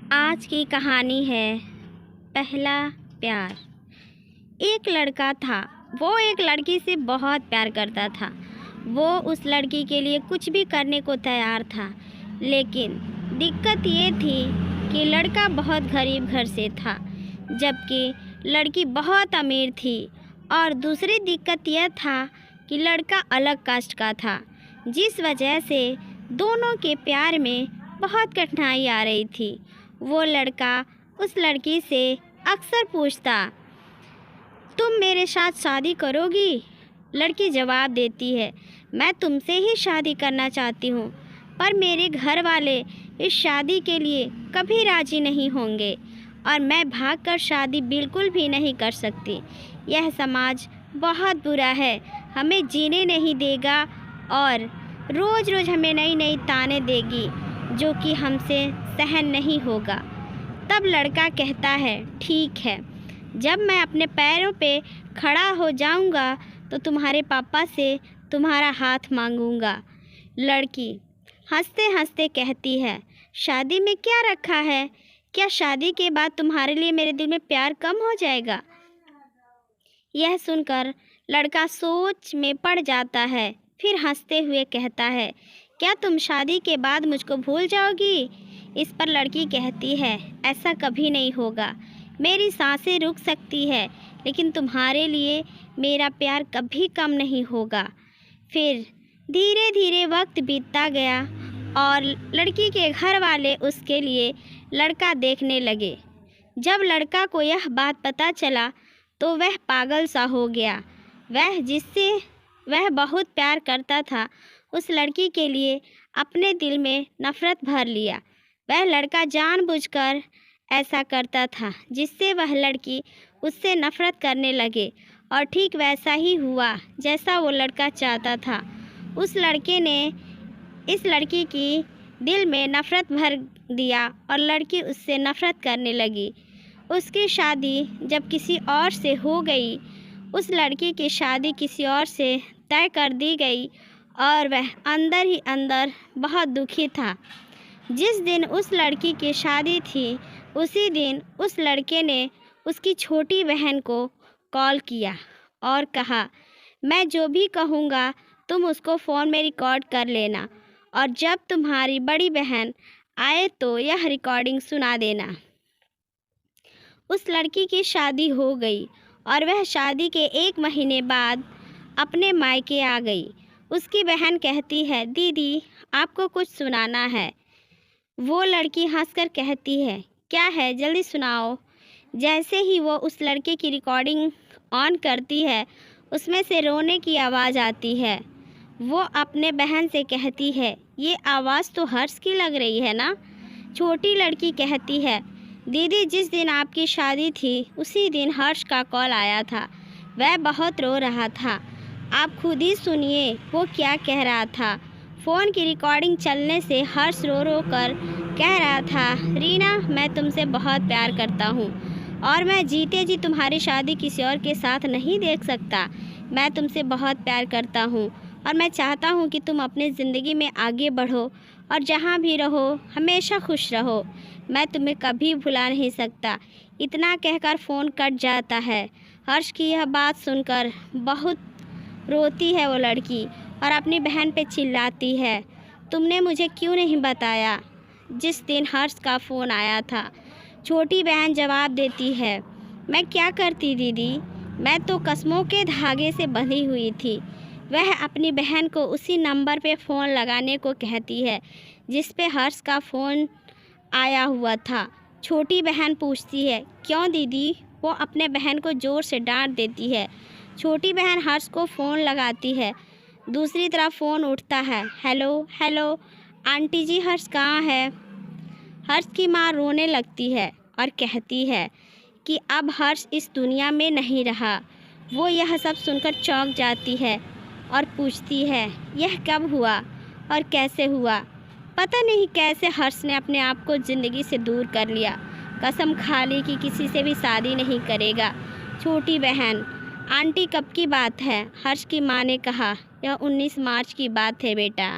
आज की कहानी है पहला प्यार। एक लड़का था, वो एक लड़की से बहुत प्यार करता था। वो उस लड़की के लिए कुछ भी करने को तैयार था, लेकिन दिक्कत ये थी कि लड़का बहुत गरीब घर से था, जबकि लड़की बहुत अमीर थी। और दूसरी दिक्कत यह था कि लड़का अलग कास्ट का था, जिस वजह से दोनों के प्यार में बहुत कठिनाई आ रही थी। वो लड़का उस लड़की से अक्सर पूछता, तुम मेरे साथ शादी करोगी? लड़की जवाब देती है, मैं तुमसे ही शादी करना चाहती हूँ, पर मेरे घर वाले इस शादी के लिए कभी राज़ी नहीं होंगे और मैं भागकर शादी बिल्कुल भी नहीं कर सकती। यह समाज बहुत बुरा है, हमें जीने नहीं देगा और रोज़ रोज़ हमें नई नई ताने देगी, जो कि हमसे सहन नहीं होगा। तब लड़का कहता है, ठीक है, जब मैं अपने पैरों पे खड़ा हो जाऊंगा तो तुम्हारे पापा से तुम्हारा हाथ मांगूंगा। लड़की हंसते हंसते कहती है, शादी में क्या रखा है? क्या शादी के बाद तुम्हारे लिए मेरे दिल में प्यार कम हो जाएगा? यह सुनकर लड़का सोच में पड़ जाता है, फिर हंसते हुए कहता है, क्या तुम शादी के बाद मुझको भूल जाओगी? इस पर लड़की कहती है, ऐसा कभी नहीं होगा। मेरी सांसें रुक सकती है, लेकिन तुम्हारे लिए मेरा प्यार कभी कम नहीं होगा। फिर धीरे धीरे वक्त बीतता गया और लड़की के घर वाले उसके लिए लड़का देखने लगे। जब लड़का को यह बात पता चला तो वह पागल सा हो गया। वह जिससे वह बहुत प्यार करता था, उस लड़की के लिए अपने दिल में नफ़रत भर लिया। वह लड़का जानबूझकर ऐसा करता था जिससे वह लड़की उससे नफ़रत करने लगे, और ठीक वैसा ही हुआ जैसा वो लड़का चाहता था। उस लड़के ने इस लड़की की दिल में नफ़रत भर दिया और लड़की उससे नफ़रत करने लगी। उसकी शादी जब किसी और से हो गई, उस लड़की की शादी किसी और से तय कर दी गई और वह अंदर ही अंदर बहुत दुखी था। जिस दिन उस लड़की की शादी थी, उसी दिन उस लड़के ने उसकी छोटी बहन को कॉल किया और कहा, मैं जो भी कहूँगा तुम उसको फ़ोन में रिकॉर्ड कर लेना, और जब तुम्हारी बड़ी बहन आए तो यह रिकॉर्डिंग सुना देना। उस लड़की की शादी हो गई और वह शादी के 1 महीने बाद अपने मायके आ गई। उसकी बहन कहती है, दीदी आपको कुछ सुनाना है। वो लड़की हंसकर कहती है, क्या है, जल्दी सुनाओ। जैसे ही वो उस लड़के की रिकॉर्डिंग ऑन करती है, उसमें से रोने की आवाज़ आती है। वो अपने बहन से कहती है, ये आवाज़ तो हर्ष की लग रही है ना? छोटी लड़की कहती है, दीदी जिस दिन आपकी शादी थी उसी दिन हर्ष का कॉल आया था। वह बहुत रो रहा था, आप खुद ही सुनिए वो क्या कह रहा था। फ़ोन की रिकॉर्डिंग चलने से हर्ष रो रो कर कह रहा था, रीना मैं तुमसे बहुत प्यार करता हूँ और मैं जीते जी तुम्हारी शादी किसी और के साथ नहीं देख सकता। मैं तुमसे बहुत प्यार करता हूँ और मैं चाहता हूँ कि तुम अपनी ज़िंदगी में आगे बढ़ो और जहाँ भी रहो हमेशा खुश रहो। मैं तुम्हें कभी भुला नहीं सकता। इतना कहकर फ़ोन कट जाता है। हर्ष की यह बात सुनकर बहुत रोती है वो लड़की और अपनी बहन पे चिल्लाती है, तुमने मुझे क्यों नहीं बताया जिस दिन हर्ष का फ़ोन आया था? छोटी बहन जवाब देती है, मैं क्या करती दीदी, मैं तो कसमों के धागे से बंधी हुई थी। वह अपनी बहन को उसी नंबर पे फ़ोन लगाने को कहती है जिस पे हर्ष का फ़ोन आया हुआ था। छोटी बहन पूछती है, क्यों दीदी? वो अपने बहन को ज़ोर से डांट देती है। छोटी बहन हर्ष को फ़ोन लगाती है। दूसरी तरफ फ़ोन उठता है, हेलो हेलो आंटी जी, हर्ष कहाँ है? हर्ष की माँ रोने लगती है और कहती है कि अब हर्ष इस दुनिया में नहीं रहा। वो यह सब सुनकर चौंक जाती है और पूछती है, यह कब हुआ और कैसे हुआ? पता नहीं कैसे हर्ष ने अपने आप को ज़िंदगी से दूर कर लिया। कसम खा ली कि किसी से भी शादी नहीं करेगा। छोटी बहन, आंटी कब की बात है? हर्ष की माँ ने कहा, यह 19 मार्च की बात है बेटा।